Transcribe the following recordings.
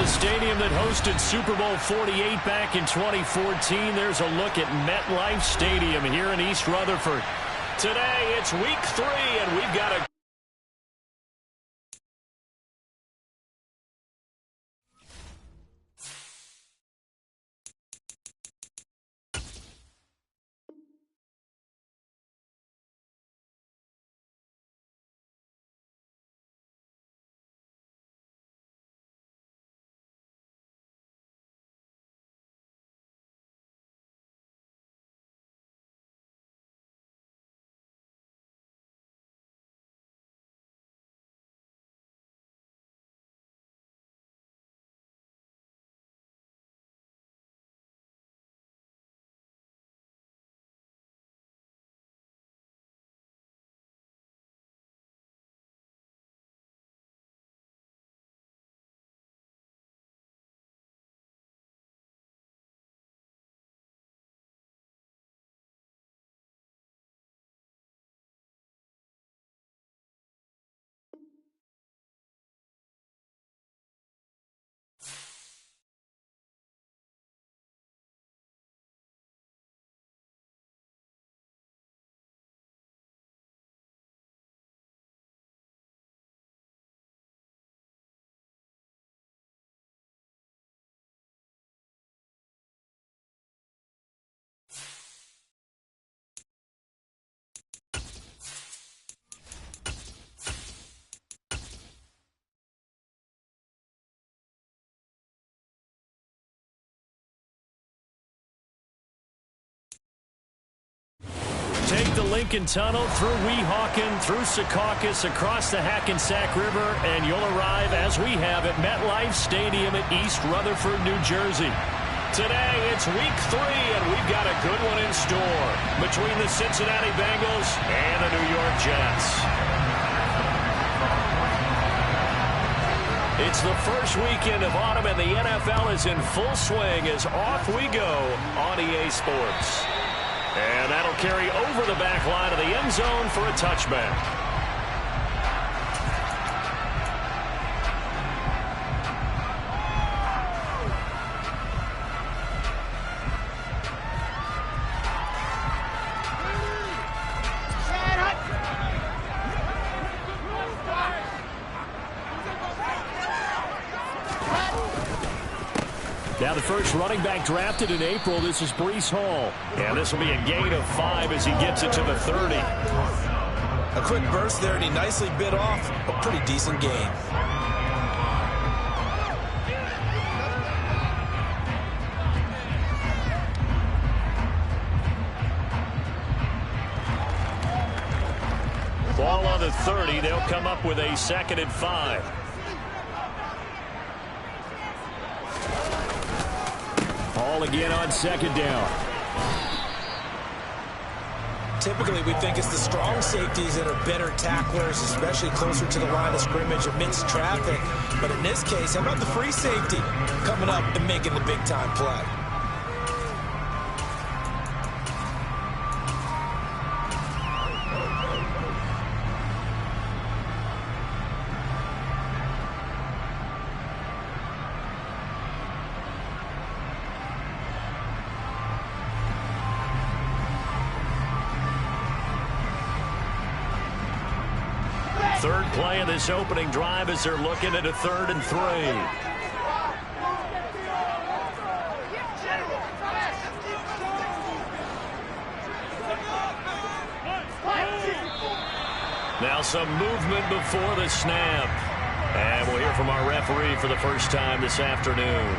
the stadium that hosted Super Bowl 48 back in 2014. There's a look at MetLife Stadium here in East Rutherford. Today, it's week 3, and we've got a take the Lincoln Tunnel through Weehawken, through Secaucus, across the Hackensack River, and you'll arrive, as we have, at MetLife Stadium at East Rutherford, New Jersey. Today, it's week 3, and we've got a good one in store between the Cincinnati Bengals and the New York Jets. It's the first weekend of autumn, and the NFL is in full swing as off we go on EA Sports. And that'll carry over the back line of the end zone for a touchback. Now the first running back drafted in April, this is Breece Hall. And this will be a gain of 5 as he gets it to the 30. A quick burst there, and he nicely bit off a pretty decent gain. Ball on the 30. They'll come up with a 2nd and 5. Again on 2nd down. Typically, we think it's the strong safeties that are better tacklers, especially closer to the line of scrimmage amidst traffic. But in this case, how about the free safety coming up and making the big-time play? Third play of this opening drive as they're looking at a 3rd and 3. Now some movement before the snap. And we'll hear from our referee for the first time this afternoon.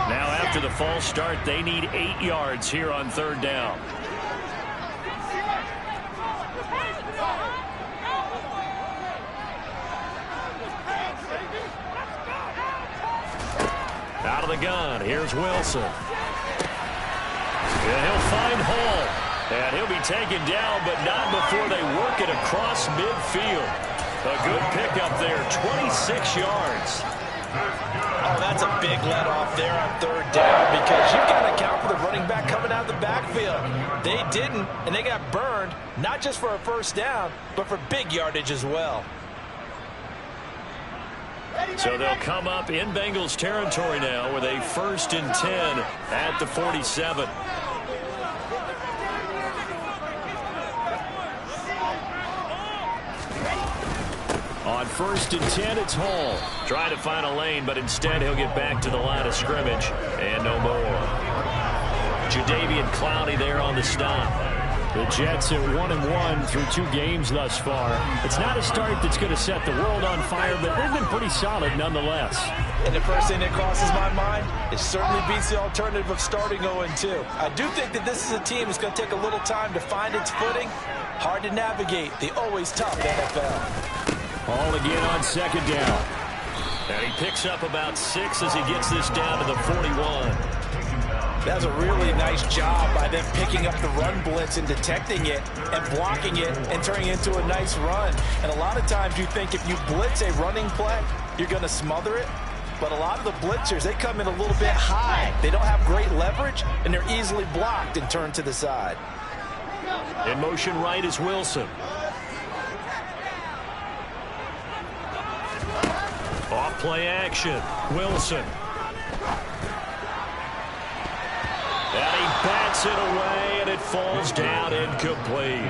Now after the false start, they need 8 yards here on 3rd down. Out of the gun, here's Wilson. And he'll find Hall. And he'll be taken down, but not before they work it across midfield. A good pickup there, 26 yards. Oh, that's a big let off there on third down because you've got to account for the running back coming out of the backfield. They didn't, and they got burned, not just for a first down, but for big yardage as well. So they'll come up in Bengals territory now with a 1st and 10 at the 47. On 1st and 10, it's Hall. Trying to find a lane, but instead he'll get back to the line of scrimmage. And no more. Jadeveon Clowney there on the stop. The Jets at 1-1 through 2 games thus far. It's not a start that's going to set the world on fire, but they've been pretty solid nonetheless. And the first thing that crosses my mind, it certainly beats the alternative of starting 0-2. I do think that this is a team that's going to take a little time to find its footing. Hard to navigate the always tough NFL. Hall again on 2nd down. And he picks up about 6 as he gets this down to the 41. That's a really nice job by them picking up the run blitz and detecting it and blocking it and turning it into a nice run. And a lot of times you think if you blitz a running play, you're going to smother it. But a lot of the blitzers, they come in a little bit high. They don't have great leverage, and they're easily blocked and turned to the side. In motion right is Wilson. Off play action. Wilson. And he bats it away, and it falls down incomplete.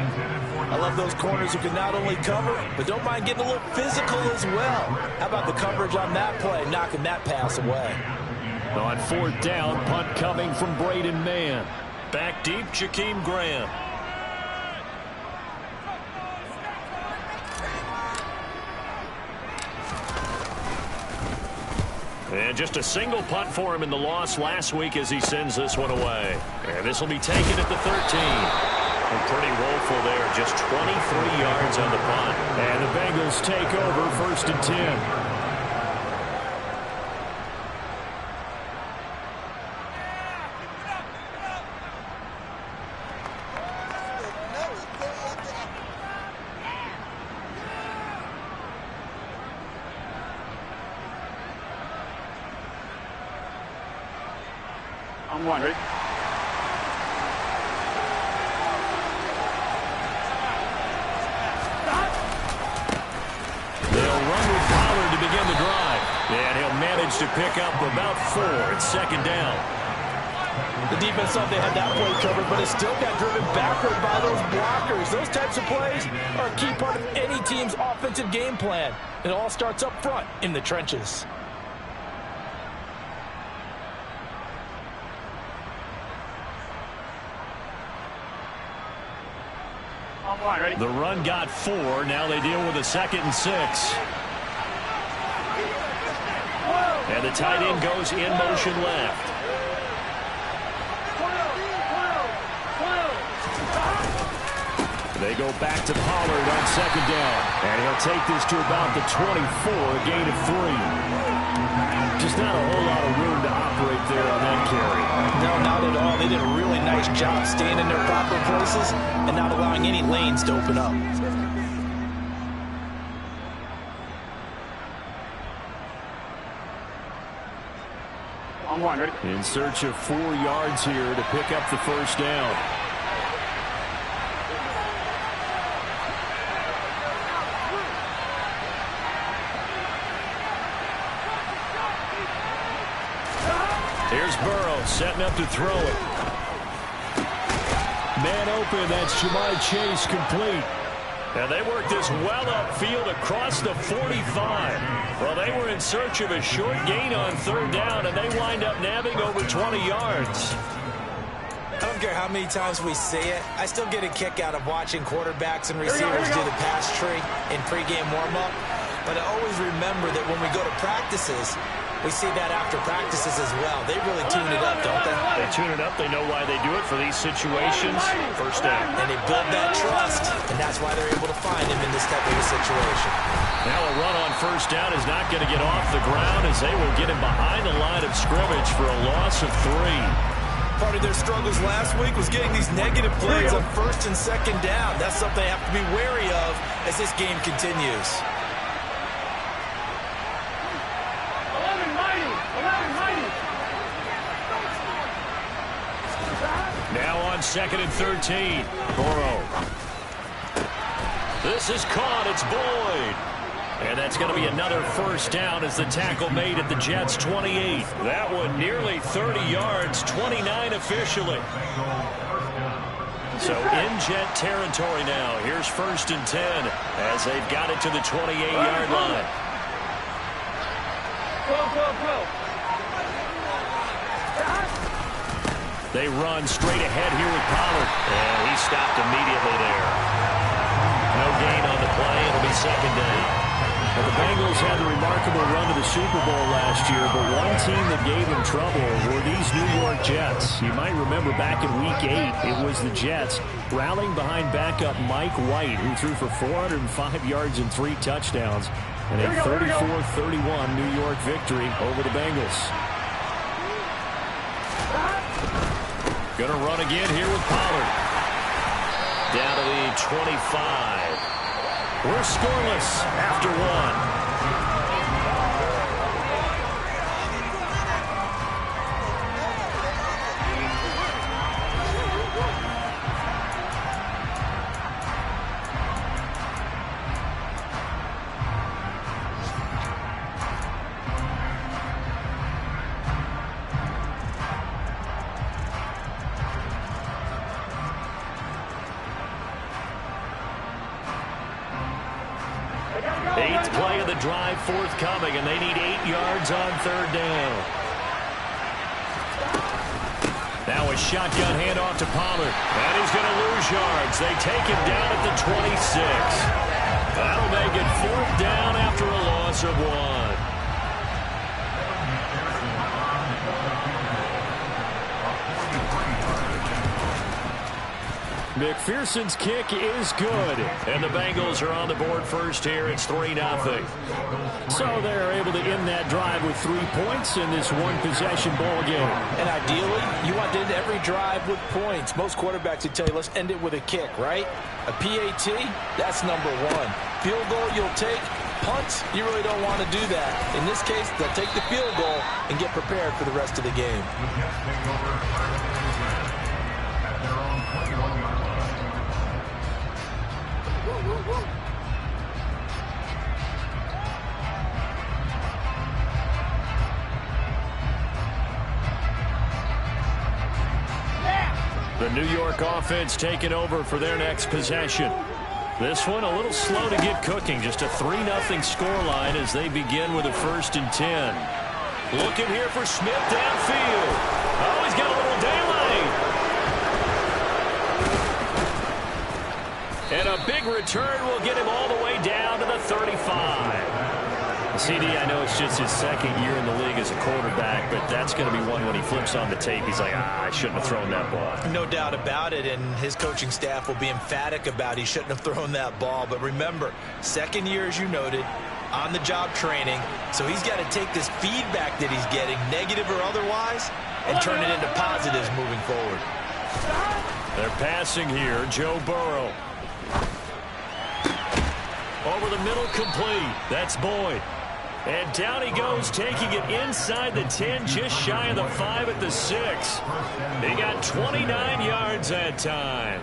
I love those corners who can not only cover, but don't mind getting a little physical as well. How about the coverage on that play, knocking that pass away? On 4th down, punt coming from Braden Mann. Back deep, Jakeem Graham. And just a single punt for him in the loss last week as he sends this one away. And this will be taken at the 13. And pretty woeful there, just 23 yards on the punt. And the Bengals take over 1st and 10. I'm wondering. They'll run with Pollard to begin the drive. And he'll manage to pick up about 4 at 2nd down. The defense thought they had that play covered, but it still got driven backward by those blockers. Those types of plays are a key part of any team's offensive game plan. It all starts up front in the trenches. The run got 4. Now they deal with a 2nd and 6. And the tight end goes in motion left. They go back to Pollard on 2nd down. And he'll take this to about the 24, a gain of 3. Just not a whole lot of room to operate there on that carry. No, not at all. They did a really nice job staying in their proper places and not allowing any lanes to open up. I'm wondering. In search of 4 yards here to pick up the 1st down. Here's Burrow setting up to throw it. Man open, that's Jamar Chase complete. And they worked this well upfield across the 45. Well, they were in search of a short gain on 3rd down, and they wind up nabbing over 20 yards. I don't care how many times we see it. I still get a kick out of watching quarterbacks and receivers do the pass tree in pregame warm-up. But I always remember that when we go to practices, we see that after practices as well. They really tune it up, don't they? They tune it up. They know why they do it for these situations. 1st down. And they build that trust, and that's why they're able to find him in this type of a situation. Now a run on 1st down is not going to get off the ground as they will get him behind the line of scrimmage for a loss of 3. Part of their struggles last week was getting these negative plays on 1st and 2nd down. That's something they have to be wary of as this game continues. 2nd and 13. Burrow. This is caught. It's Boyd. And that's going to be another first down as the tackle made at the Jets' 28. That one nearly 30 yards, 29 officially. So in Jet territory now. Here's 1st and 10 as they've got it to the 28-yard line. They run straight ahead here with Pollard. And he stopped immediately there. No gain on the play. It'll be 2nd down. Well, the Bengals had a remarkable run to the Super Bowl last year, but one team that gave them trouble were these New York Jets. You might remember back in Week 8, it was the Jets rallying behind backup Mike White, who threw for 405 yards and 3 touchdowns, and a 34-31 New York victory over the Bengals. Going to run again here with Pollard. Down to the 25. We're scoreless after 1. Eighth play of the drive forthcoming, and they need 8 yards on 3rd down. Now a shotgun handoff to Pollard. And he's going to lose yards. They take him down at the 26. That'll make it 4th down after a loss of 1. McPherson's kick is good. And the Bengals are on the board first here. It's 3-0. So they're able to end that drive with 3 points in this one-possession ball game. And ideally, you want to end every drive with points. Most quarterbacks would tell you, let's end it with a kick, right? A PAT, that's number 1. Field goal you'll take. Punts, you really don't want to do that. In this case, they'll take the field goal and get prepared for the rest of the game. The New York offense taking over for their next possession. This one a little slow to get cooking. Just a 3-0 scoreline as they begin with a 1st and 10. Looking here for Smith downfield. Oh, he's got a little daylight. And a big return will get him all the way down to the 35. CD, I know it's just his 2nd year in the league as a quarterback, but that's going to be one when he flips on the tape. He's like, I shouldn't have thrown that ball. No doubt about it, and his coaching staff will be emphatic about he shouldn't have thrown that ball. But remember, 2nd year, as you noted, on-the-job training, so he's got to take this feedback that he's getting, negative or otherwise, and turn it into positives moving forward. They're passing here. Joe Burrow. Over the middle, complete. That's Boyd. And down he goes, taking it inside the 10, just shy of the 5 at the 6. He got 29 yards that time.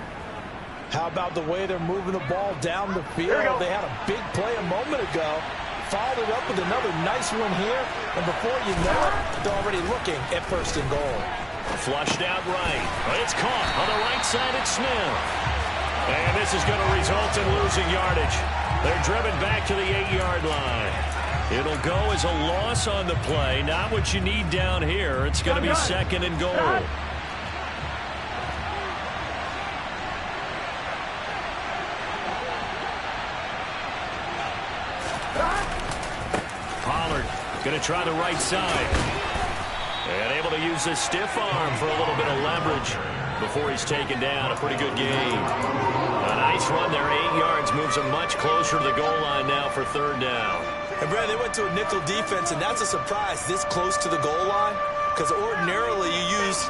How about the way they're moving the ball down the field? They had a big play a moment ago. Followed it up with another nice one here. And before you know it, they're already looking at 1st and goal. Flushed out right. It's caught on the right side at Smith. And this is going to result in losing yardage. They're driven back to the 8-yard line. It'll go as a loss on the play. Not what you need down here. It's going to be 2nd and goal. Pollard going to try the right side. And able to use his stiff arm for a little bit of leverage before he's taken down. A pretty good game. A nice run there, 8 yards. Moves him much closer to the goal line now for 3rd down. And, Brad, they went to a nickel defense, and that's a surprise this close to the goal line, because ordinarily you use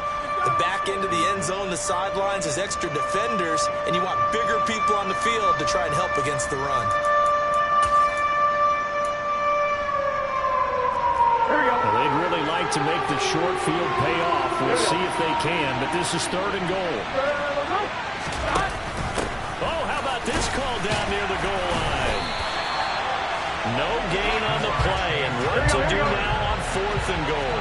the back end of the end zone, the sidelines as extra defenders, and you want bigger people on the field to try and help against the run. Well, they'd really like to make the short field pay off. We'll see if they can, but this is 3rd and goal. get this call down near the goal line. No gain on the play, and what to do now on 4th and goal.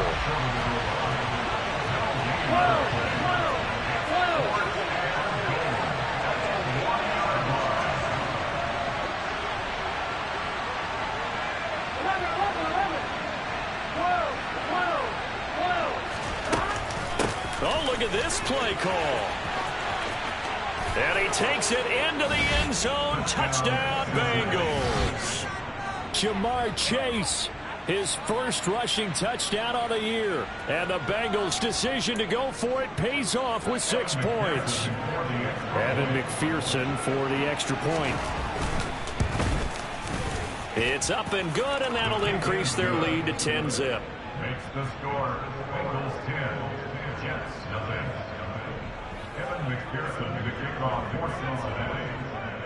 Oh, look at this play call. And he takes it into the end zone. Touchdown, Bengals. Jamar Chase, his first rushing touchdown of the year. And the Bengals' decision to go for it pays off with 6 points. Evan McPherson for the extra point. It's up and good, and that'll increase their lead to 10-zip. Makes the score. Bengals 10, Jets nothing. Evan McPherson to the kickoff for Cincinnati.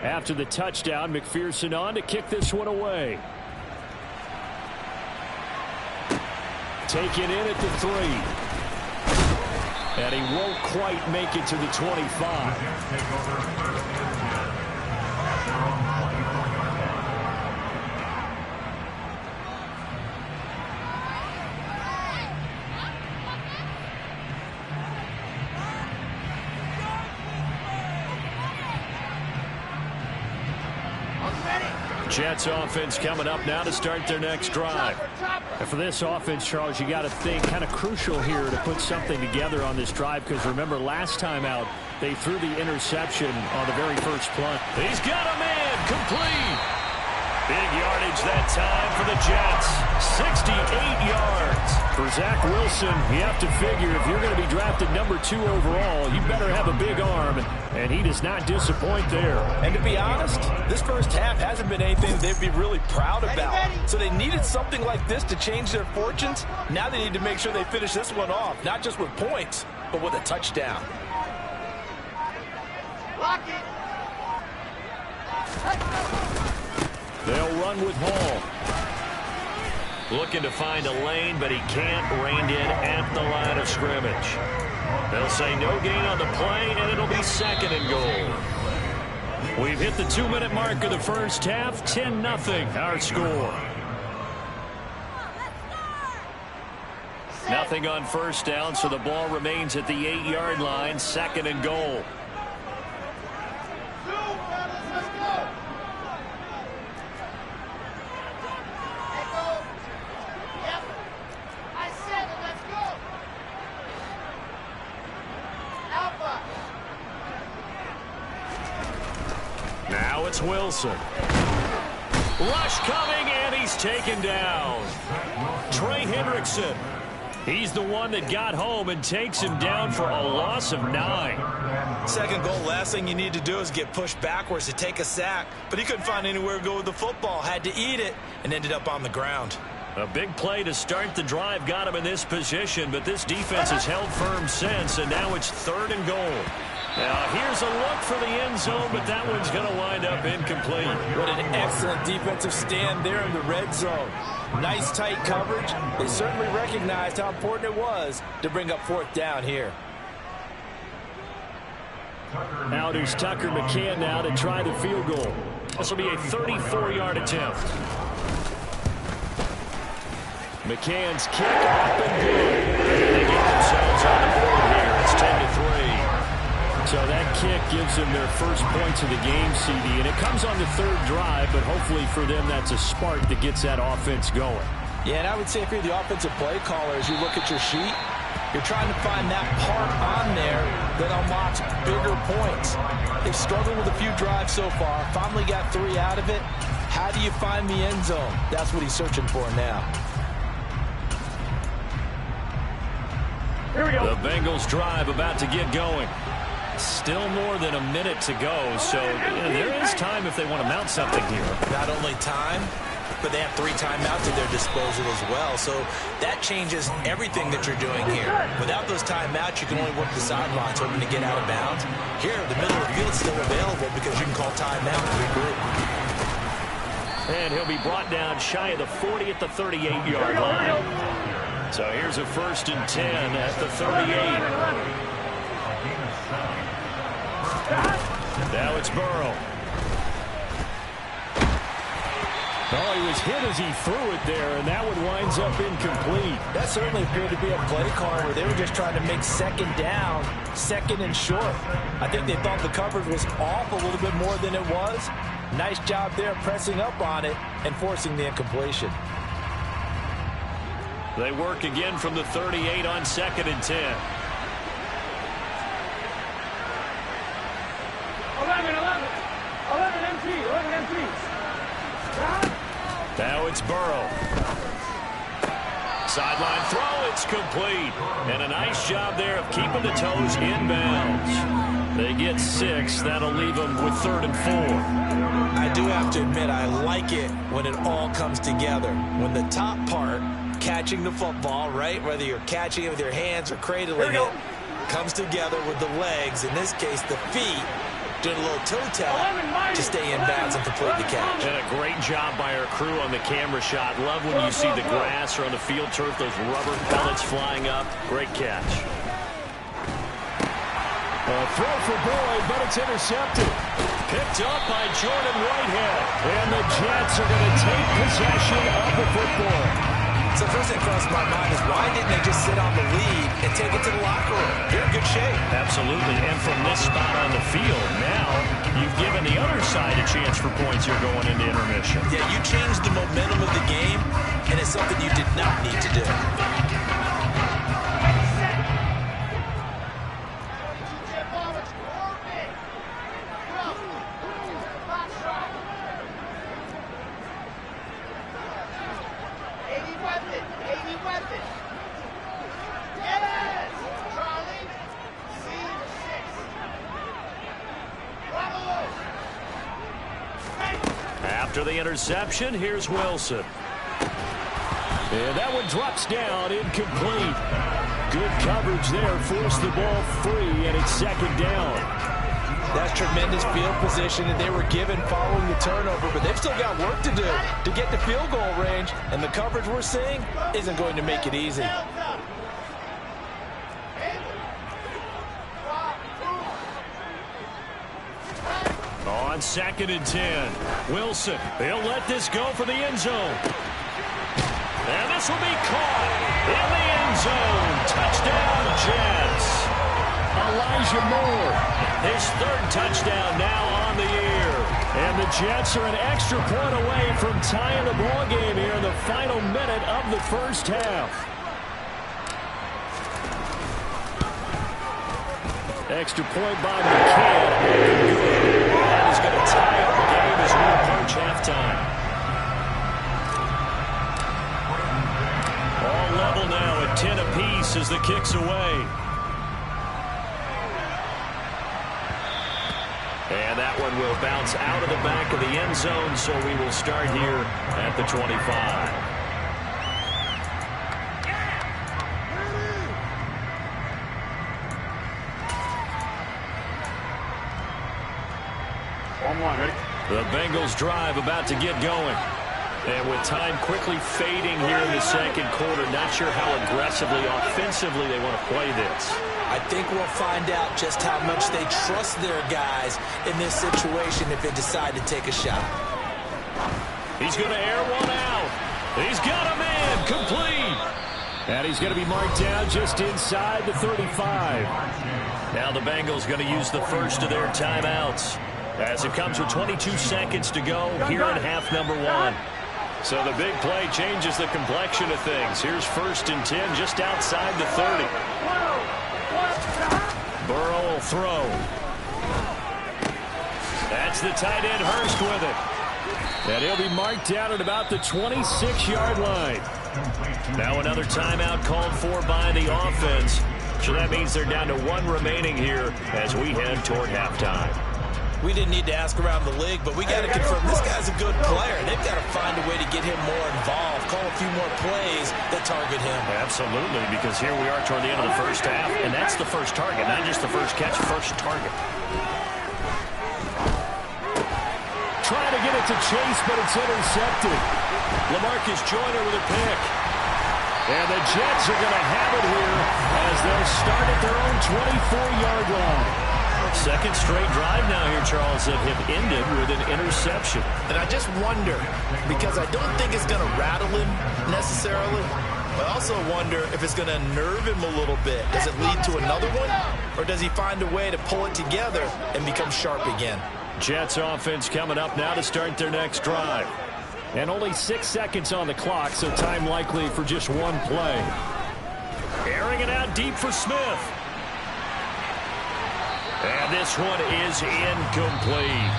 After the touchdown, McPherson on to kick this one away. Taken in at the 3. And he won't quite make it to the 25. Jets offense coming up now to start their next drive. And for this offense, Charles, you got to think kind of crucial here to put something together on this drive, because remember last time out they threw the interception on the very first play. He's got a man complete. Big yardage that time for the Jets. 68 yards. For Zach Wilson, you have to figure if you're going to be drafted number 2 overall, you better have a big arm, and he does not disappoint there. And to be honest, this first half hasn't been anything they'd be really proud about. So they needed something like this to change their fortunes. Now they need to make sure they finish this one off, not just with points, but with a touchdown. Lock it. They'll run with Hall. Looking to find a lane, but he can't. Reined in at the line of scrimmage. They'll say no gain on the play, and it'll be 2nd and goal. We've hit the 2-minute mark of the first half. 10-0 our score. Nothing on first down, so the ball remains at the 8-yard line. 2nd and goal. Now it's Wilson. Rush coming, and he's taken down. Trey Hendrickson. He's the one that got home and takes him down for a loss of 9. 2nd goal, last thing you need to do is get pushed backwards to take a sack. But he couldn't find anywhere to go with the football. Had to eat it and ended up on the ground. A big play to start the drive got him in this position, but this defense has held firm since, and now it's 3rd and goal. Now, here's a look for the end zone, but that one's going to wind up incomplete. What an excellent defensive stand there in the red zone. Nice tight coverage. They certainly recognized how important it was to bring up 4th down here. Out is Tucker McCann now to try the field goal. This will be a 34-yard attempt. McCann's kick up and good. They get themselves on the board here. It's 10-3. So that kick gives them their first points of the game, CD, and it comes on the 3rd drive, but hopefully for them that's a spark that gets that offense going. Yeah, and I would say if you're the offensive play caller, as you look at your sheet, you're trying to find that part on there that unlocks bigger points. They've struggled with a few drives so far, finally got 3 out of it. How do you find the end zone? That's what he's searching for now. Here we go. The Bengals drive about to get going. Still more than a minute to go, so there is time if they want to mount something here. Not only time, but they have 3 timeouts at their disposal as well, so that changes everything that you're doing here. Without those timeouts, you can only work the sidelines, hoping to get out of bounds. Here, the middle of the field is still available because you can call timeout and regroup. And he'll be brought down shy of the 40 at the 38-yard line. So here's a 1st and 10 at the 38. Now it's Burrow. Oh, he was hit as he threw it there, and that one winds up incomplete. That certainly appeared to be a play call where they were just trying to make second down, second and short. I think they thought the coverage was off a little bit more than it was. Nice job there pressing up on it and forcing the incompletion. They work again from the 38 on 2nd and 10. 11 MT. Now it's Burrow. Sideline throw, it's complete. And a nice job there of keeping the toes inbounds. They get 6. That'll leave them with 3rd and 4. I do have to admit, I like it when it all comes together. When the top part, catching the football, right, whether you're catching it with your hands or cradling it, comes together with the legs, in this case the feet, doing a little toe tap to stay in bounds and complete the catch. And a great job by our crew on the camera shot. Love when you see the grass or on the field turf, those rubber pellets flying up. Great catch. A throw for Boyd, but it's intercepted. Picked up by Jordan Whitehead. And the Jets are going to take possession of the football. So first thing crossed my mind is why didn't they just sit on the lead and take it to the locker room? They're in good shape. Absolutely. And from this spot on the field, now you've given the other side a chance for points here going into intermission. Yeah, you changed the momentum of the game, and it's something you did not need to do. After the interception, here's Wilson. And that one drops down, incomplete. Good coverage there, forced the ball free, and it's 2nd down. That's tremendous field position that they were given following the turnover, but they've still got work to do to get to field goal range, and the coverage we're seeing isn't going to make it easy. On 2nd and 10, Wilson, they'll let this go for the end zone. And this will be caught in the end zone. Touchdown, Jets. Elijah Moore, His 3rd touchdown now on the year. and the Jets are an extra point away from tying the ball game here in the final minute of the first half. Extra point by McCann. That is going to tie up the game as we approach halftime. All level now at 10 apiece as the kick's away. And that one will bounce out of the back of the end zone, so we will start here at the 25. The Bengals drive about to get going. And with time quickly fading here in the second quarter, not sure how aggressively, offensively they want to play this. I think we'll find out just how much they trust their guys in this situation if they decide to take a shot. He's going to air one out. He's got a man complete. And he's going to be marked down just inside the 35. Now the Bengals going to use the first of their timeouts as it comes with 22 seconds to go here in half number 1. So the big play changes the complexion of things. Here's 1st and 10 just outside the 30. Burrow will throw. That's the tight end Hurst with it. And he'll be marked down at about the 26-yard line. Now another timeout called for by the offense. So that means they're down to 1 remaining here as we head toward halftime. We didn't need to ask around the league, but we got to confirm this guy's a good player. They've got to find a way to get him more involved, call a few more plays that target him. Absolutely, because here we are toward the end of the first half, and that's the first target, not just the first catch, first target. Trying to get it to Chase, but it's intercepted. LaMarcus Joyner with a pick. And the Jets are going to have it here as they'll start at their own 24-yard line. Second straight drive now here, Charles, that have ended with an interception. And I just wonder, because I don't think it's going to rattle him necessarily, but I also wonder if it's going to nerve him a little bit. Does it lead to another one, or does he find a way to pull it together and become sharp again? Jets offense coming up now to start their next drive. And only 6 seconds on the clock, so time likely for just one play. Airing it out deep for Smith. And this one is incomplete.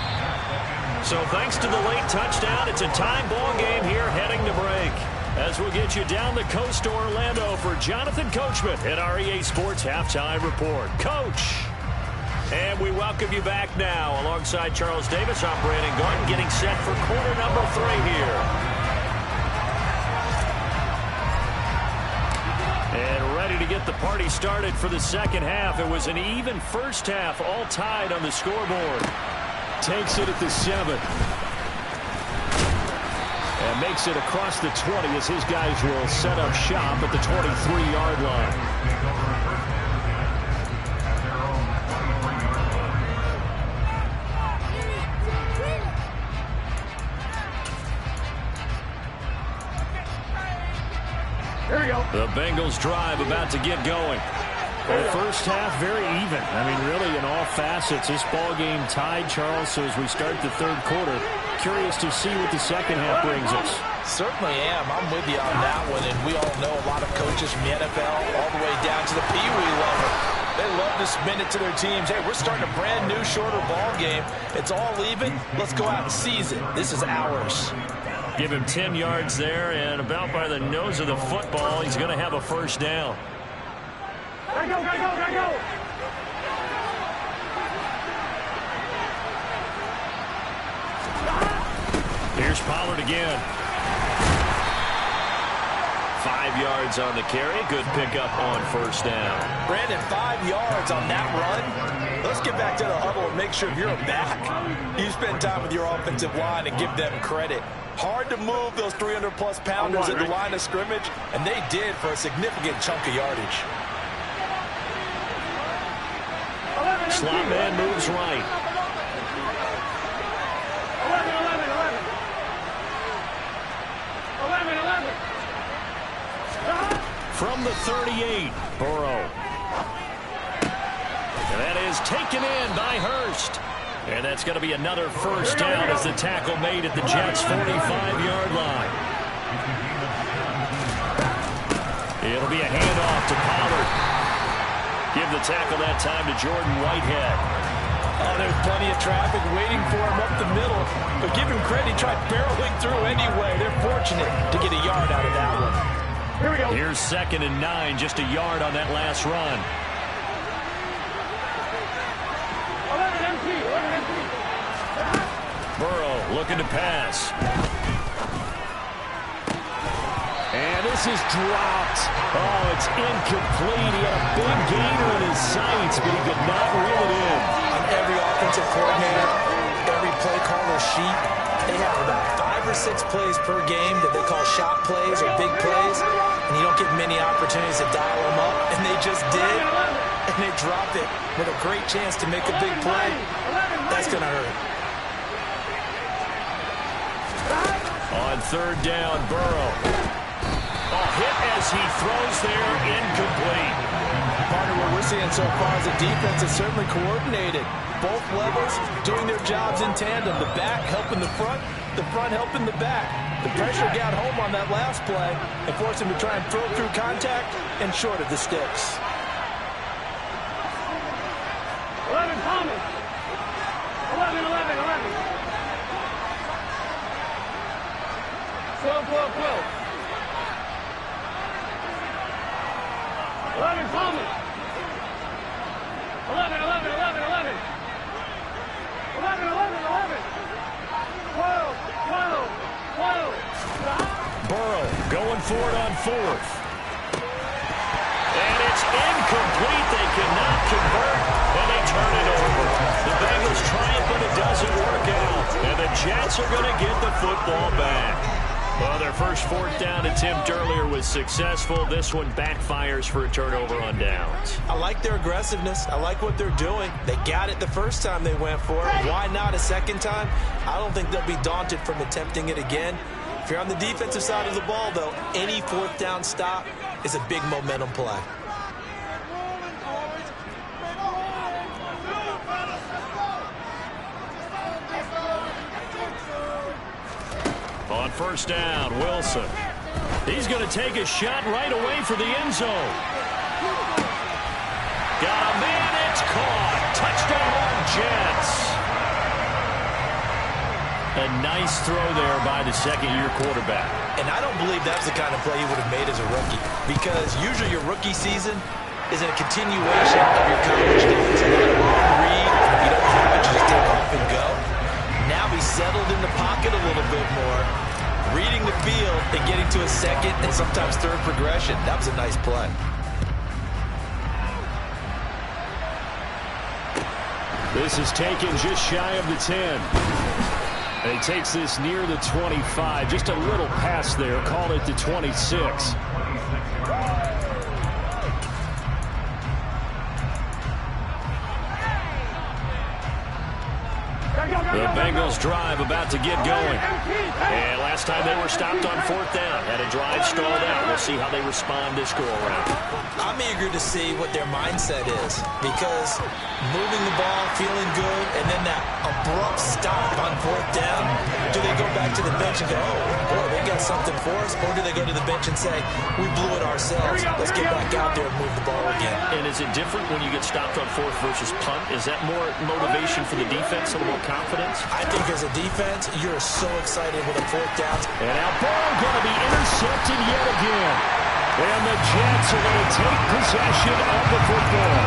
So thanks to the late touchdown, it's a tie ball game here heading to break. As we'll get you down the coast to Orlando for Jonathan Coachman at our EA Sports Halftime Report. Coach! And we welcome you back now. Alongside Charles Davis, I'm Brandon Gordon, getting set for quarter number 3 here. And ready to get the party started for the second half. It was an even first half, all tied on the scoreboard. Takes it at the 7. And makes it across the 20 as his guys will set up shop at the 23-yard line. Here we go. The Bengals drive about to get going. The first half very even. I mean, really in all facets. This ball game tied, Charles, so as we start the third quarter, curious to see what the second half brings us. Certainly am. I'm with you on that one, and we all know a lot of coaches from the NFL all the way down to the Pee Wee level. They love to spin it to their teams. Hey, we're starting a brand new, shorter ball game. It's all even. Let's go out and seize it. This is ours. Give him 10 yards there, and about by the nose of the football, he's going to have a first down. Gotta go, gotta go, gotta go. Here's Pollard again. 5 yards on the carry. Good pickup on first down. Brandon, 5 yards on that run. Let's get back to the huddle and make sure you're back. You spend time with your offensive line and give them credit. Hard to move those 300-plus pounders at the line of scrimmage, and they did for a significant chunk of yardage. Slot man moves right. 11. From the 38, Burrow. And that is taken in by Hurst. And that's going to be another first down as the tackle made at the Jets' 45-yard line. It'll be a handoff to Pollard. Give the tackle that time to Jordan Whitehead. Oh, there's plenty of traffic waiting for him up the middle. But give him credit, he tried barreling through anyway. They're fortunate to get a yard out of that one. Here we go. Here's 2nd and 9, just a yard on that last run. 11 MP. Burrow looking to pass. And this is dropped. Oh, it's incomplete. He had a big gainer in his sights, but he could not reel it in. On every offensive coordinator, every play caller sheet, they have about 5 or 6 plays per game that they call shot plays or big plays, and you don't get many opportunities to dial them up, and they just did, and they dropped it with a great chance to make a big play. That's going to hurt. On 3rd down, Burrow. Hit as he throws there, incomplete. Part of what we're seeing so far is the defense is certainly coordinated. Both levels doing their jobs in tandem. The back helping the front helping the back. The pressure got home on that last play and forced him to try and throw through contact and short of the sticks. 11 Thomas. 11. Slow. 11 Thomas. 11. 12. Burrow going for it on 4th. And it's incomplete. They cannot convert, and they turn it over. The Bengals try it, but it doesn't work out. And the Jets are going to get the football back. Well, their first fourth down attempt earlier was successful. This one backfires for a turnover on downs. I like their aggressiveness. I like what they're doing. They got it the first time they went for it. Why not a second time? I don't think they'll be daunted from attempting it again. If you're on the defensive side of the ball, though, any fourth down stop is a big momentum play. On first down, Wilson. He's going to take a shot right away for the end zone. Got a man, it's caught. Touchdown, Jets. A nice throw there by the second-year quarterback. And I don't believe that's the kind of play he would have made as a rookie, because usually your rookie season is a continuation of your college days. A lot of long read, and if you don't have it, you just take off and go. Now he's settled in the pocket a little bit more, reading the field and getting to a second and sometimes third progression. That was a nice play. This is taken just shy of the 10. And he takes this near the 25. Just a little pass there. Call it the 26. The Bengals drive about to get going. And last time they were stopped on fourth down. Had a drive stalled out. We'll see how they respond this go-around. I'm eager to see what their mindset is, because moving the ball, feeling good, and then that abrupt stop on fourth down, do they go back to the bench and go, oh, boy, they got something for us? Or do they go to the bench and say, we blew it ourselves, let's get back out there and move the ball again? And is it different when you get stopped on fourth versus punt? Is that more motivation for the defense, a little more confidence? I think as a defense, you're so excited with a fourth down. And now ball going to be intercepted yet again. And the Jets are going to take possession of the football.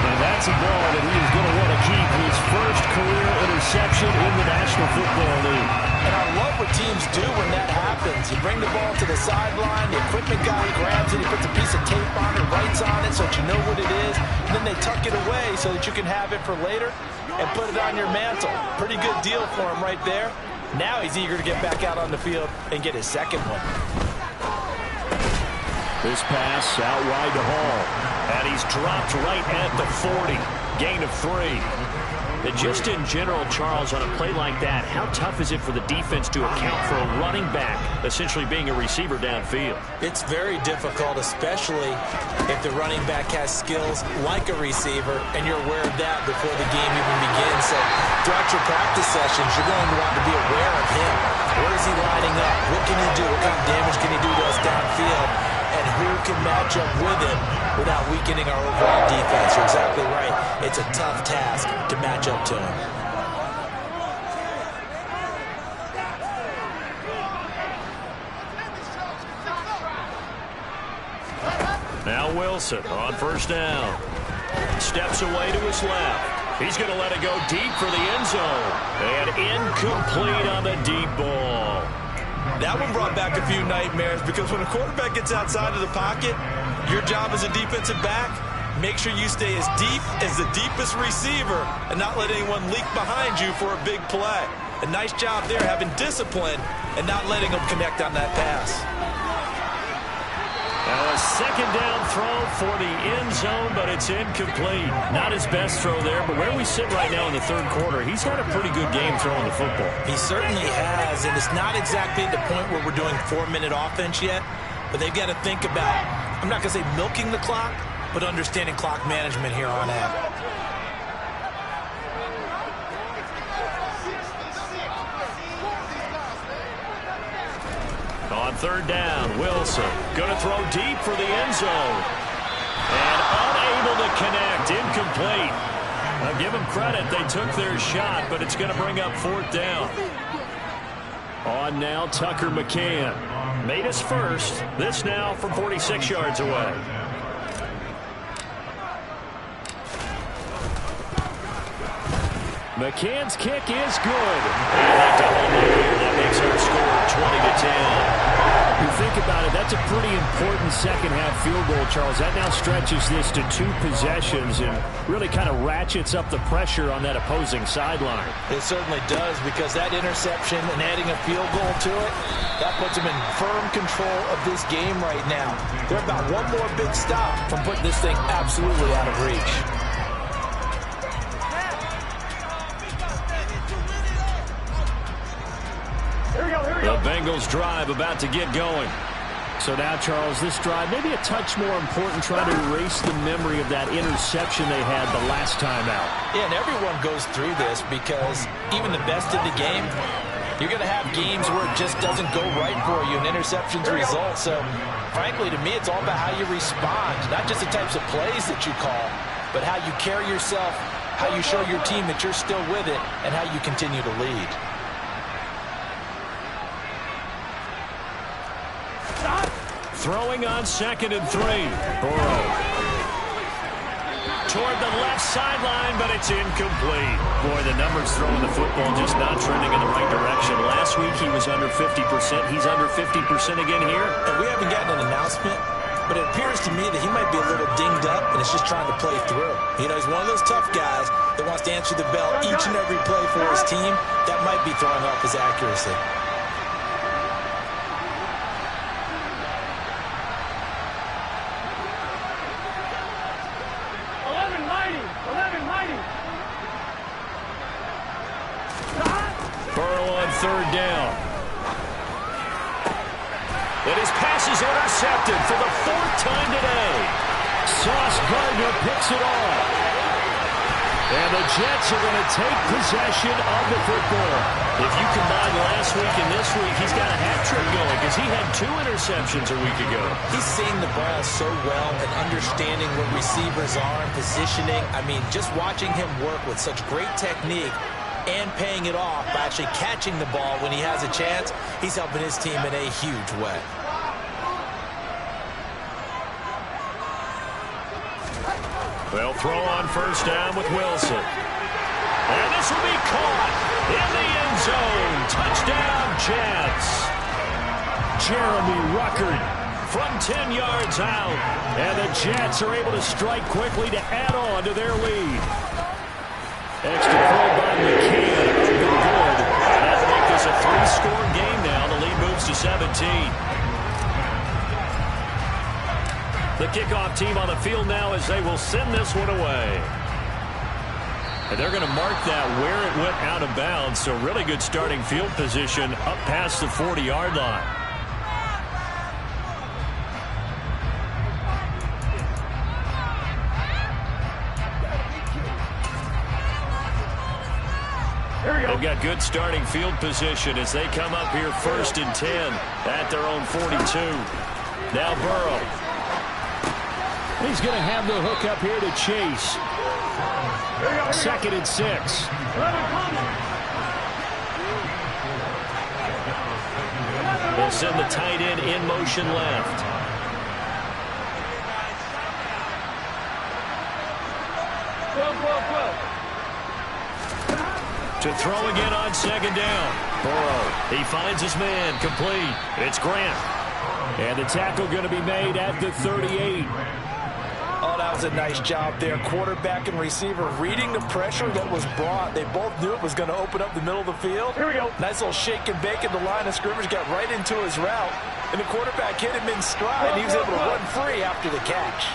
And that's a ball that he is going to want to keep, his first career interception in the National Football League. And I love what teams do when that happens. You bring the ball to the sideline, the equipment guy grabs it, he puts a piece of tape on it, writes on it so that you know what it is, and then they tuck it away so that you can have it for later and put it on your mantle. Pretty good deal for him right there. Now he's eager to get back out on the field and get his second one. This pass out wide to Hall. And he's dropped right at the 40. Gain of 3. And just in general, Charles, on a play like that, how tough is it for the defense to account for a running back essentially being a receiver downfield? It's very difficult, especially if the running back has skills like a receiver, and you're aware of that before the game even begins. So throughout your practice sessions, you're going to want to be aware of him. Where is he lining up? What can he do? What kind of damage can he do to us downfield? And who can match up with him without weakening our overall defense? You're exactly right. It's a tough task to match up to him. Now Wilson on first down. Steps away to his left. He's going to let it go deep for the end zone. And incomplete on the deep ball. That one brought back a few nightmares, because when a quarterback gets outside of the pocket, your job as a defensive back, make sure you stay as deep as the deepest receiver and not let anyone leak behind you for a big play. A nice job there, having discipline and not letting them connect on that pass. Now a second down throw for the end zone, but it's incomplete. Not his best throw there, but where we sit right now in the third quarter, he's had a pretty good game throwing the football. He certainly has, and it's not exactly the point where we're doing 4-minute offense yet, but they've got to think about, I'm not going to say milking the clock, but understanding clock management here on out. On third down, Wilson going to throw deep for the end zone. And unable to connect, incomplete. I'll give them credit, they took their shot, but it's going to bring up fourth down. On now, Tucker McCann. Made his first. This now from 46 yards away. McCann's kick is good. That makes our score 20-10. You think about it, that's a pretty important second-half field goal, Charles. That now stretches this to 2 possessions and really kind of ratchets up the pressure on that opposing sideline. It certainly does, because that interception and adding a field goal to it, that puts them in firm control of this game right now. They're about one more big stop from putting this thing absolutely out of reach. The Bengals drive about to get going. So now, Charles, this drive maybe a touch more important, trying to erase the memory of that interception they had the last time out. Yeah, and everyone goes through this, because even the best in the game, you're going to have games where it just doesn't go right for you and interceptions result. So, frankly, to me, it's all about how you respond, not just the types of plays that you call, but how you carry yourself, how you show your team that you're still with it, and how you continue to lead. Throwing on 2nd and 3. Burrow. Toward the left sideline, but it's incomplete. Boy, the numbers throwing the football just not trending in the right direction. Last week he was under 50%. He's under 50% again here. And we haven't gotten an announcement, but it appears to me that he might be a little dinged up and is just trying to play through. You know, he's one of those tough guys that wants to answer the bell each and every play for his team. That might be throwing off his accuracy. Burrow on 3rd down. And his pass is intercepted for the 4th time today. Sauce Gardner picks it off. And the Jets are going to take possession of the football. If you combine last week and this week, he's got a hat trick going, because he had 2 interceptions a week ago. He's seeing the ball so well and understanding where receivers are and positioning. I mean, just watching him work with such great technique and paying it off by actually catching the ball when he has a chance, he's helping his team in a huge way. They'll throw on 1st down with Wilson. And this will be caught in the end zone. Touchdown, Jets. Jeremy Ruckert from 10 yards out. And the Jets are able to strike quickly to add on to their lead. Extra point by McCann. Good. That'll make this a 3-score game now. The lead moves to 17. The kickoff team on the field now as they will send this one away. And they're going to mark that where it went out of bounds. So really good starting field position up past the 40-yard line. They've got good starting field position as they come up here 1st and 10 at their own 42. Now Burrow. He's going to have the hook up here to Chase. 2nd and 6. They'll send the tight end in motion left. To throw again on 2nd down. Burrow. He finds his man. Complete. It's Grant. And the tackle going to be made at the 38. Oh, that was a nice job there. Quarterback and receiver reading the pressure that was brought. They both knew it was going to open up the middle of the field. Here we go. Nice little shake and bake at the line of scrimmage. Got right into his route. And the quarterback hit him in stride. And he was able to run free after the catch.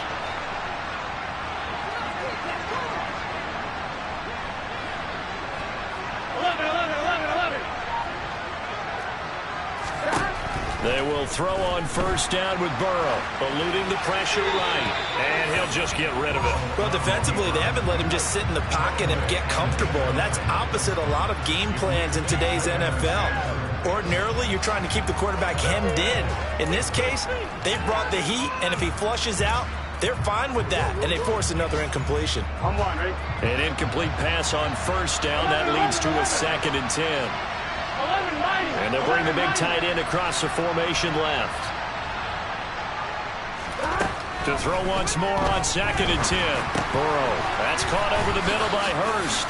They will throw on 1st down with Burrow, eluding the pressure right, and he'll just get rid of it. Well, defensively, they haven't let him just sit in the pocket and get comfortable, and that's opposite a lot of game plans in today's NFL. Ordinarily, you're trying to keep the quarterback hemmed in. In this case, they've brought the heat, and if he flushes out, they're fine with that, and they force another incompletion. I'm one, right? An incomplete pass on 1st down. That leads to a 2nd and 10. And they'll bring the big tight end across the formation left. To throw once more on 2nd and 10. Burrow. That's caught over the middle by Hurst.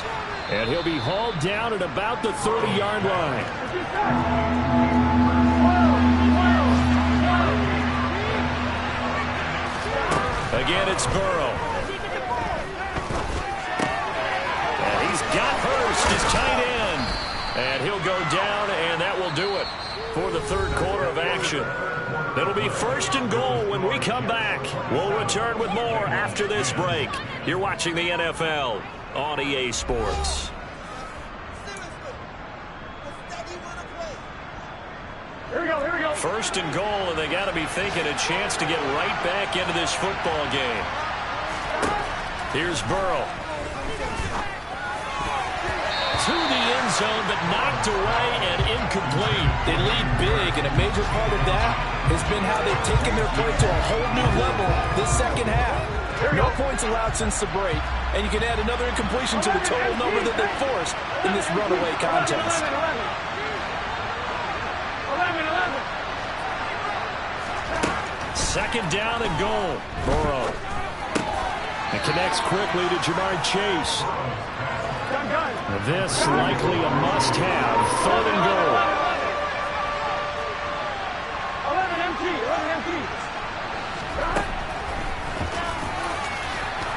And he'll be hauled down at about the 30-yard line. Again, it's Burrow. And he's got Hurst, his tight end. And he'll go down, and that will do it for the third quarter of action. It'll be 1st and goal when we come back. We'll return with more after this break. You're watching the NFL on EA Sports. Here we go, here we go. 1st and goal, and they got to be thinking a chance to get right back into this football game. Here's Burrow. To the end zone, but knocked away and incomplete. They lead big, and a major part of that has been how they've taken their play to a whole new level this second half. No points allowed since the break, and you can add another incompletion to the total number that they forced in this runaway contest. 11. 2nd down and goal. Burrow. It connects quickly to Jamar Chase. This likely a must-have. 3rd and goal. 11 empty.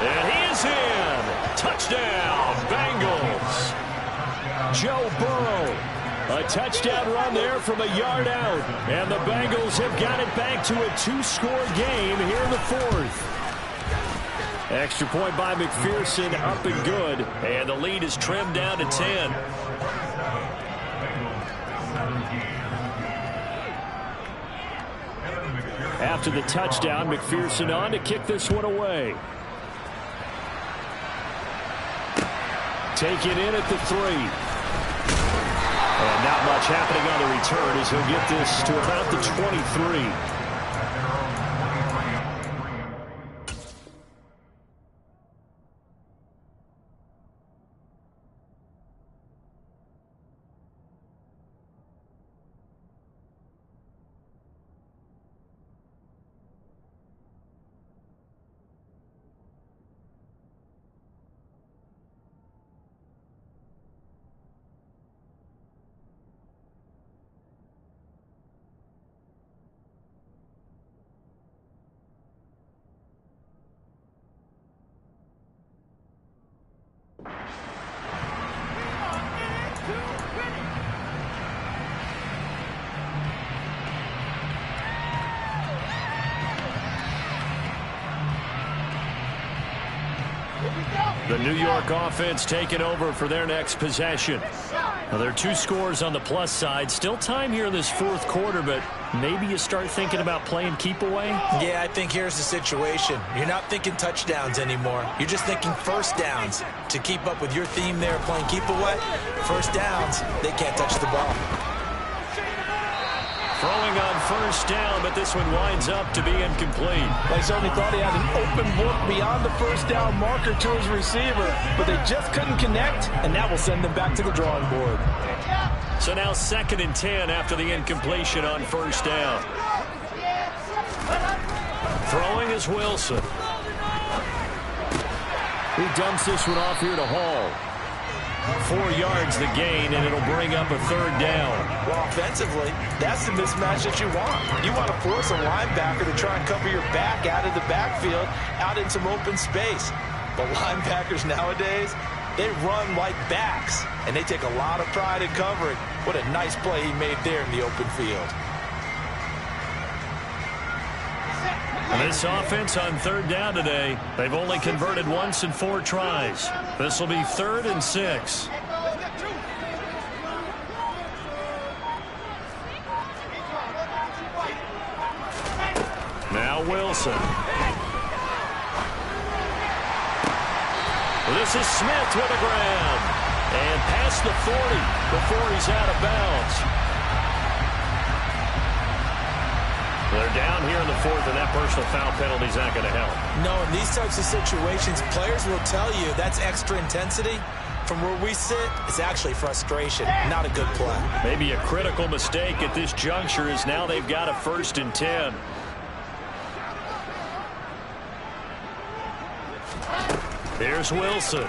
And he is in. Touchdown, Bengals. Joe Burrow. A touchdown run there from a yard out. And the Bengals have got it back to a 2-score game here in the 4th. Extra point by McPherson, up and good. And the lead is trimmed down to 10. After the touchdown, McPherson on to kick this one away. Take it in at the 3. And not much happening on the return as he'll get this to about the 23. The New York offense taking over for their next possession. Now, there are 2 scores on the plus side. Still time here in this 4th quarter, but maybe you start thinking about playing keep away? Yeah, I think here's the situation. You're not thinking touchdowns anymore. You're just thinking 1st downs. To keep up with your theme there, playing keep away, 1st downs, they can't touch the ball. Throwing on 1st down, but this one winds up to be incomplete. They certainly thought he had an open look beyond the 1st down marker to his receiver, but they just couldn't connect, and that will send them back to the drawing board. So now 2nd and 10 after the incompletion on 1st down. Throwing is Wilson. He dumps this one off here to Hall. 4 yards the gain, and it'll bring up a 3rd down. Well, offensively, that's the mismatch that you want. You want to force a linebacker to try and cover your back out of the backfield, out in some open space. But linebackers nowadays, they run like backs, and they take a lot of pride in covering. What a nice play he made there in the open field. This offense on 3rd down today, they've only converted once in 4 tries. This will be 3rd and 6. Now Wilson. This is Smith with a grab. And past the 40 before he's out of bounds. They're down here in the 4th, and that personal foul penalty is not going to help. No, in these types of situations, players will tell you that's extra intensity. From where we sit, it's actually frustration, not a good play. Maybe a critical mistake at this juncture is now they've got a 1st and 10. Here's Wilson.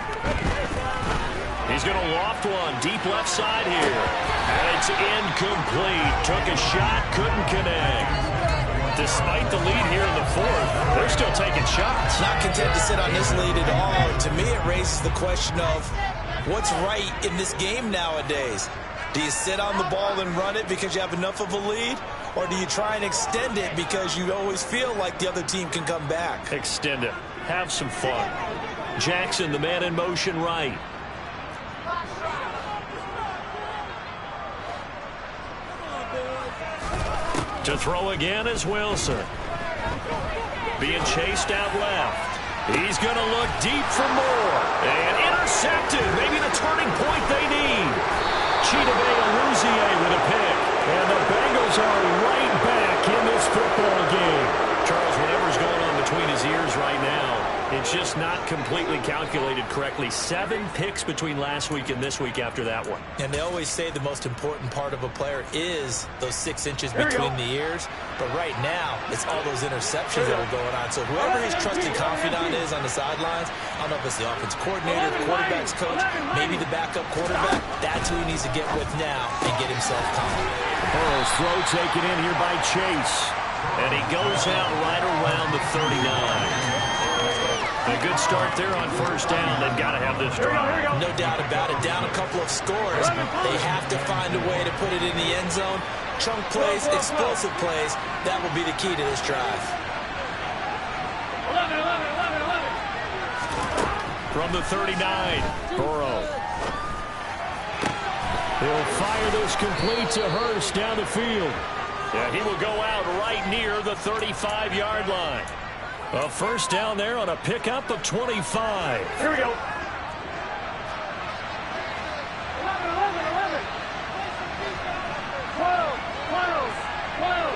He's going to loft one deep left side here. And it's incomplete. Took a shot, couldn't connect. Despite the lead here in the fourth, they're still taking shots. Not content to sit on this lead at all. To me, it raises the question of what's right in this game nowadays. Do you sit on the ball and run it because you have enough of a lead? Or do you try and extend it because you always feel like the other team can come back? Extend it. Have some fun. Jackson, the man in motion right. To throw again is Wilson. Being chased out left. He's going to look deep for more. And intercepted. Maybe the turning point they need. Chidobe Awuzie with a pick. And the Bengals are right back in this football game. Charles, whatever's going on between his ears right now, it's just not completely calculated correctly. 7 picks between last week and this week after that one. And they always say the most important part of a player is those 6 inches between the ears. But right now, it's all those interceptions that are going on. So whoever his trusted confidant is on the sidelines, I don't know if it's the offense coordinator, the quarterback's coach, maybe the backup quarterback, that's who he needs to get with now and get himself calm. Burrow's throw taken in here by Chase. And he goes out right around the 39. A good start there on first down. They've got to have this drive. No doubt about it. Down a couple of scores. They have to find a way to put it in the end zone. Chunk plays, explosive plays. That will be the key to this drive. 11, 11, 11, 11. From the 39, Burrow. He'll fire this complete to Hurst down the field. Yeah, he will go out right near the 35-yard line. A first down there on a pickup of 25. Here we go. 11, 11, 11. 12, 12, 12.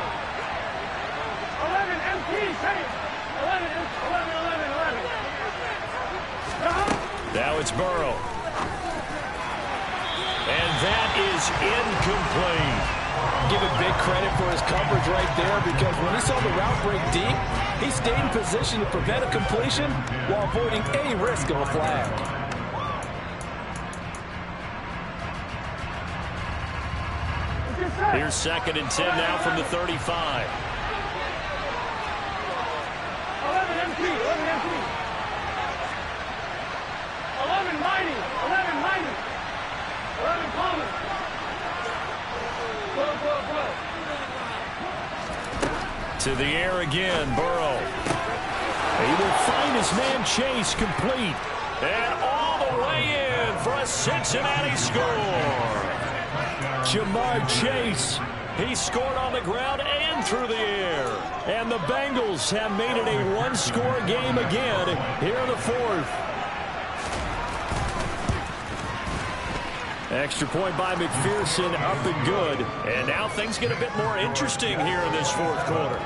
11 MT, change. 11, 11, 11, 11. Now it's Burrow. And that is incomplete. Give him big credit for his coverage right there, because when he saw the route break deep, he stayed in position to prevent a completion while avoiding any risk of a flag. Here's 2nd and 10 now from the 35. 11 MT, 11 MT. 11 mighty, 11 mighty. 11 Palmer. 12, 12, 12. To the air again, Burrow. He will find his man Chase complete. And all the way in for a Cincinnati score. Jamar Chase. He scored on the ground and through the air. And the Bengals have made it a one-score game again here in the fourth. Extra point by McPherson, up and good. And now things get a bit more interesting here in this fourth quarter.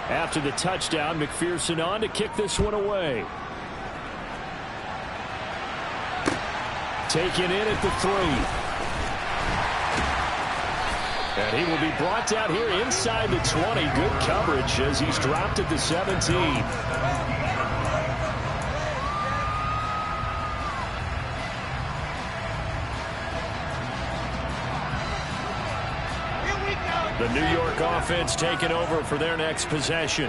After the touchdown, McPherson on to kick this one away. Taken in at the 3. And he will be brought down here inside the 20. Good coverage as he's dropped at the 17. The New York offense taking over for their next possession.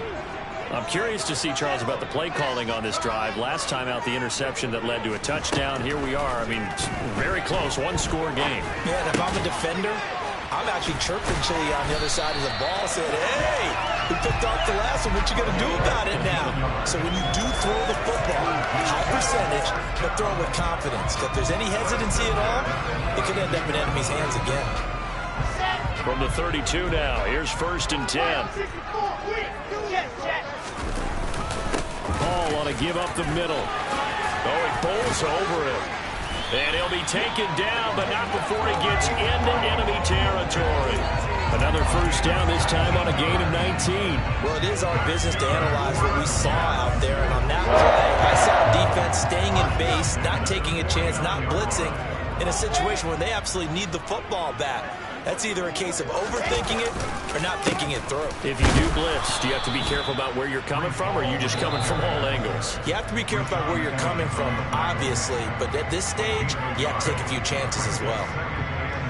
I'm curious to see, Charles, about the play calling on this drive. Last time out, the interception that led to a touchdown. Here we are. I mean, very close, one-score game. Yeah, and if I'm a defender, I'm actually chirping Chili on the other side of the ball, saying, hey, we picked off the last one. What you going to do about it now? So when you do throw the football, high percentage, but throw it with confidence. If there's any hesitancy at all, it could end up in enemy's hands again. From the 32 now, here's 1st and 10. Ball on a give up the middle. Oh, he bowls over it. And he'll be taken down, but not before he gets into enemy territory. Another first down, this time on a gain of 19. Well, it is our business to analyze what we saw out there. And on that play, I saw defense staying in base, not taking a chance, not blitzing, in a situation where they absolutely need the football back. That's either a case of overthinking it or not thinking it through. If you do blitz, do you have to be careful about where you're coming from, or are you just coming from all angles? You have to be careful about where you're coming from, obviously, but at this stage, you have to take a few chances as well.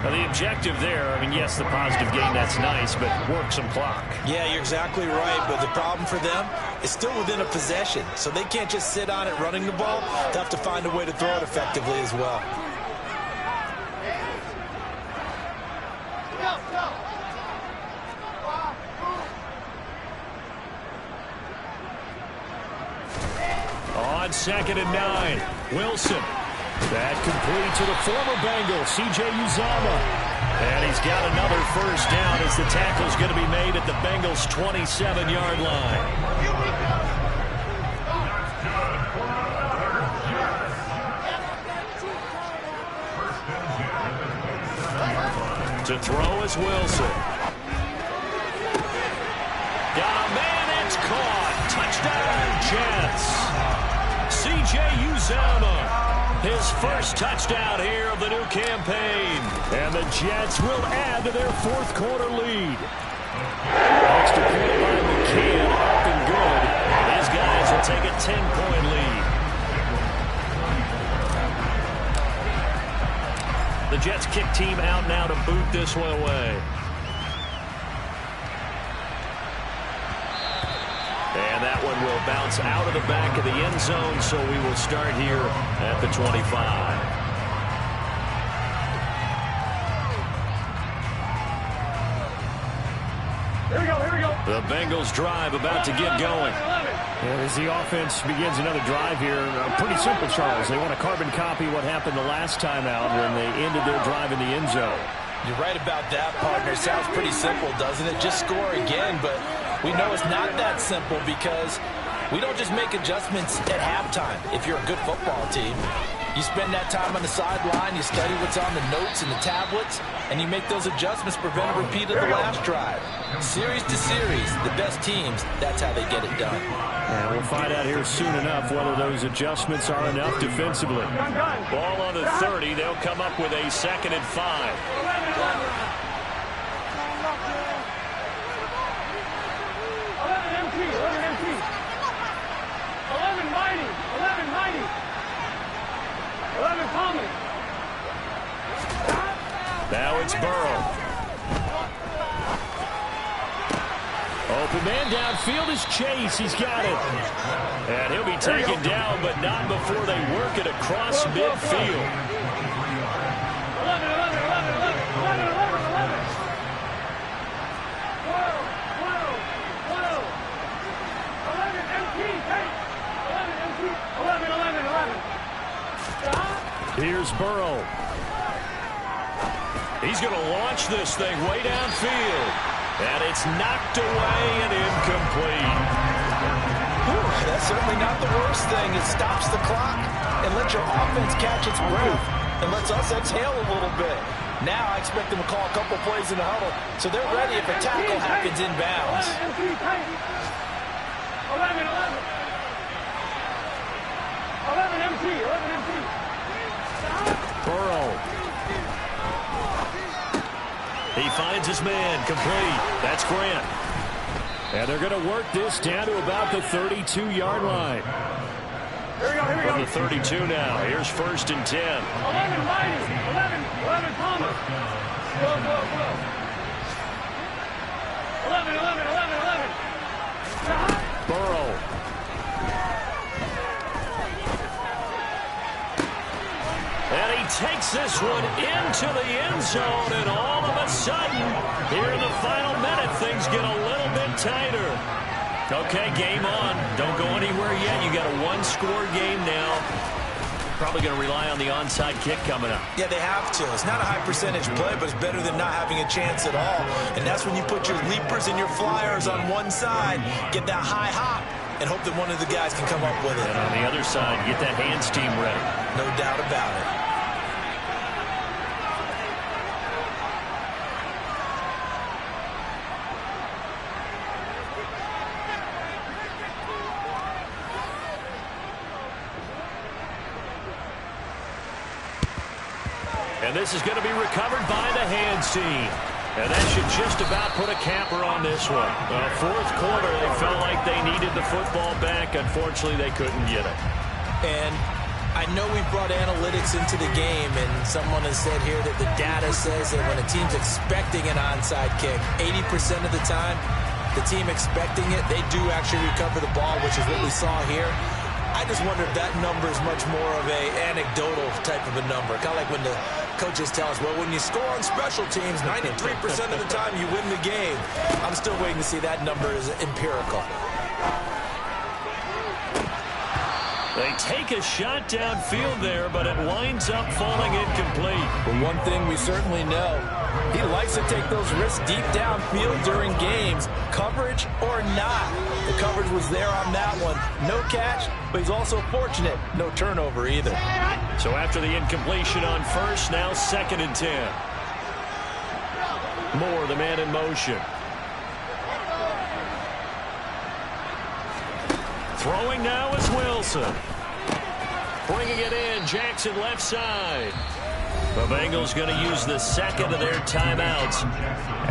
Now, the objective there, I mean, yes, the positive gain, that's nice, but work some clock. Yeah, you're exactly right, but the problem for them is still within a possession, so they can't just sit on it running the ball. They'll have to find a way to throw it effectively as well. On 2nd and 9, Wilson. That complete to the former Bengal, C.J. Uzomah. And he's got another first down as the tackle's going to be made at the Bengals' 27-yard line. To throw is Wilson. Got a man, it's caught. Touchdown, Jets. C.J. Uzomah. His first touchdown here of the new campaign. And the Jets will add to their fourth quarter lead. Extra point by McCann, up and good. These guys will take a 10-point lead. The Jets kick team out now to boot this one away. And that one will bounce out of the back of the end zone, so we will start here at the 25. Here we go, here we go. The Bengals drive about to get going. And as the offense begins another drive here, pretty simple, Charles. They want to carbon copy what happened the last time out when they ended their drive in the end zone. You're right about that, partner. Sounds pretty simple, doesn't it? Just score again, but we know it's not that simple because we don't just make adjustments at halftime. If you're a good football team, you spend that time on the sideline, you study what's on the notes and the tablets, and you make those adjustments, prevent a repeat of the last drive. Series to series, the best teams, that's how they get it done. And we'll find out here soon enough whether those adjustments are enough defensively. Ball on the 30. They'll come up with a 2nd and 5. 11 coming. Now it's Burrow. Open man downfield is Chase. He's got it. And he'll be taken down, but not before they work it across midfield. 11. 11. Here's Burrow. He's going to launch this thing way downfield. And it's knocked away and incomplete. Whew, that's certainly not the worst thing. It stops the clock and lets your offense catch its breath and lets us exhale a little bit. Now I expect them to call a couple plays in the huddle so they're ready if a tackle happens inbounds. 11 MT. Burrow. He finds his man, complete. That's Grant. And they're going to work this down to about the 32-yard line. Here we go. From the 32 now. Here's 1st and 10. 11 Mighty. 11 Thomas. Go. 11. Burrow. And he takes this one into the end zone, and all of a sudden, here in the final minute, things get a little bit tighter. Okay, game on. Don't go anywhere yet. You got a one-score game now. Probably going to rely on the onside kick coming up. Yeah, they have to. It's not a high-percentage play, but it's better than not having a chance at all. And that's when you put your leapers and your flyers on one side, get that high hop, and hope that one of the guys can come up with it. And on the other side, get that hands team ready. No doubt about it. And this is going to be recovered by the hands team. And that should just about put a capper on this one. Fourth quarter, they felt like they needed the football back. Unfortunately, they couldn't get it. And I know we brought analytics into the game, and someone has said here that the data says that when a team's expecting an onside kick, 80% of the time, the team expecting it, they do actually recover the ball, which is what we saw here. I just wonder if that number is much more of a anecdotal type of a number. Kind of like when the coaches tell us, well, when you score on special teams, 93% of the time you win the game. I'm still waiting to see that number is empirical. They take a shot downfield there, but it winds up falling incomplete. But one thing we certainly know, he likes to take those risks deep downfield during games, coverage or not. The coverage was there on that one. No catch, but he's also fortunate. No turnover either. So after the incompletion on first, now 2nd and 10. Moore, the man in motion. Throwing now is Wilson. Bringing it in, Jackson left side. The Bengals going to use the second of their timeouts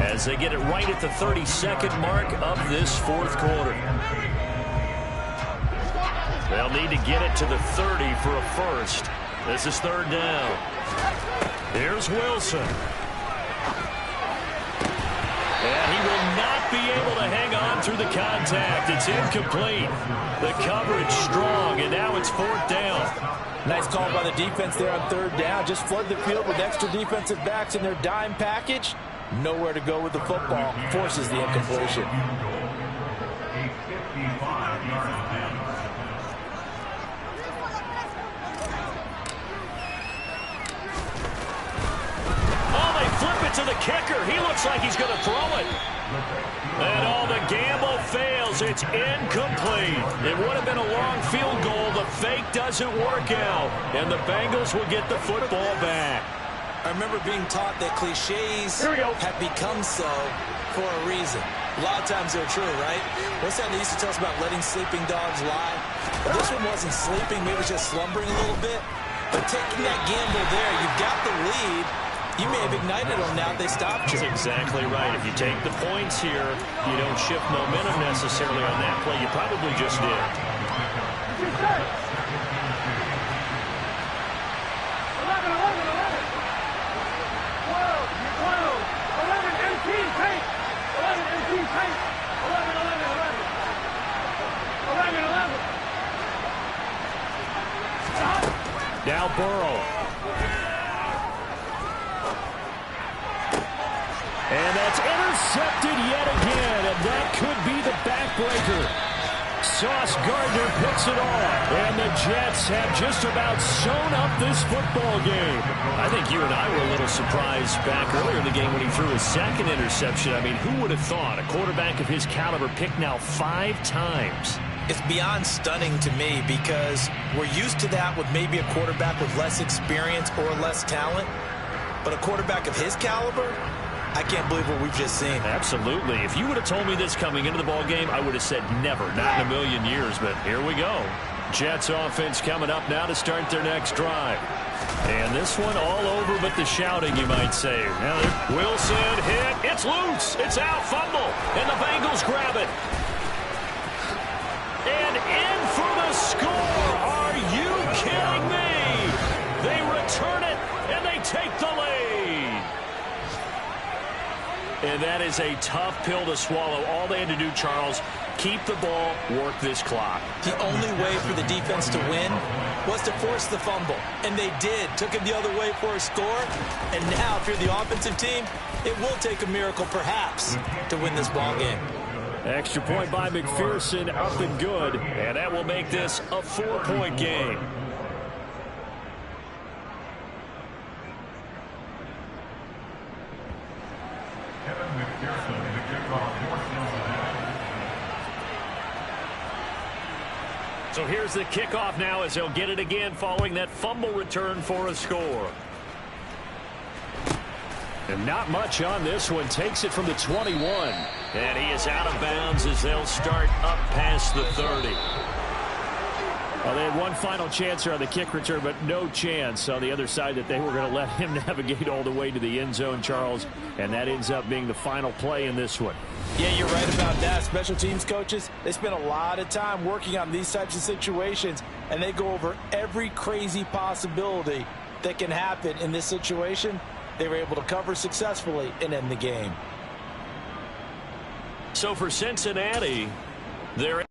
as they get it right at the 32nd mark of this fourth quarter. They'll need to get it to the 30 for a first. This is 3rd down. Here's Wilson. And he will not be able to hang on through the contact. It's incomplete. The coverage strong, and now it's 4th down. Nice call by the defense there on 3rd down. Just flood the field with extra defensive backs in their dime package. Nowhere to go with the football. Forces the incompletion. Flip it to the kicker. He looks like he's going to throw it. And the gamble fails. It's incomplete. It would have been a long field goal. The fake doesn't work out. And the Bengals will get the football back. I remember being taught that cliches have become so for a reason. A lot of times they're true, right? What's that they used to tell us about letting sleeping dogs lie? Well, this one wasn't sleeping. Maybe it was just slumbering a little bit. But taking that gamble there, you've got the lead. You may have ignited them now. They stopped you. That's exactly right. If you take the points here, you don't shift momentum necessarily on that play. You probably just did. 11, 11, 12, 11, 18, take. 11, 11, 11. 11, 11. Now Burrow. And that's intercepted yet again, and that could be the backbreaker. Sauce Gardner picks it off, and the Jets have just about sewn up this football game. I think you and I were a little surprised back earlier in the game when he threw his 2nd interception. I mean, who would have thought a quarterback of his caliber picked now 5 times? It's beyond stunning to me because we're used to that with maybe a quarterback with less experience or less talent. But a quarterback of his caliber, I can't believe what we've just seen. Absolutely. If you would have told me this coming into the ball game, I would have said never, not in a million years. But here we go. Jets offense coming up now to start their next drive. And this one all over but the shouting, you might say. Now, Wilson hit. It's loose. It's out. Fumble. And the Bengals grab it. And in for the score. Are you kidding me? They return it, and they take the lead. And that is a tough pill to swallow. All they had to do, Charles, keep the ball, work this clock. The only way for the defense to win was to force the fumble. And they did. Took it the other way for a score. And now, if you're the offensive team, it will take a miracle, perhaps, to win this ball game. Extra point by McPherson, up and good. And that will make this a 4-point game. So here's the kickoff now as they'll get it again following that fumble return for a score. And not much on this one. Takes it from the 21. And he is out of bounds as they'll start up past the 30. Well, they had one final chance here on the kick return, but no chance on the other side that they were going to let him navigate all the way to the end zone, Charles. And that ends up being the final play in this one. Yeah, you're right about that. Special teams coaches, they spend a lot of time working on these types of situations, and they go over every crazy possibility that can happen in this situation. They were able to cover successfully and end the game. So for Cincinnati, they're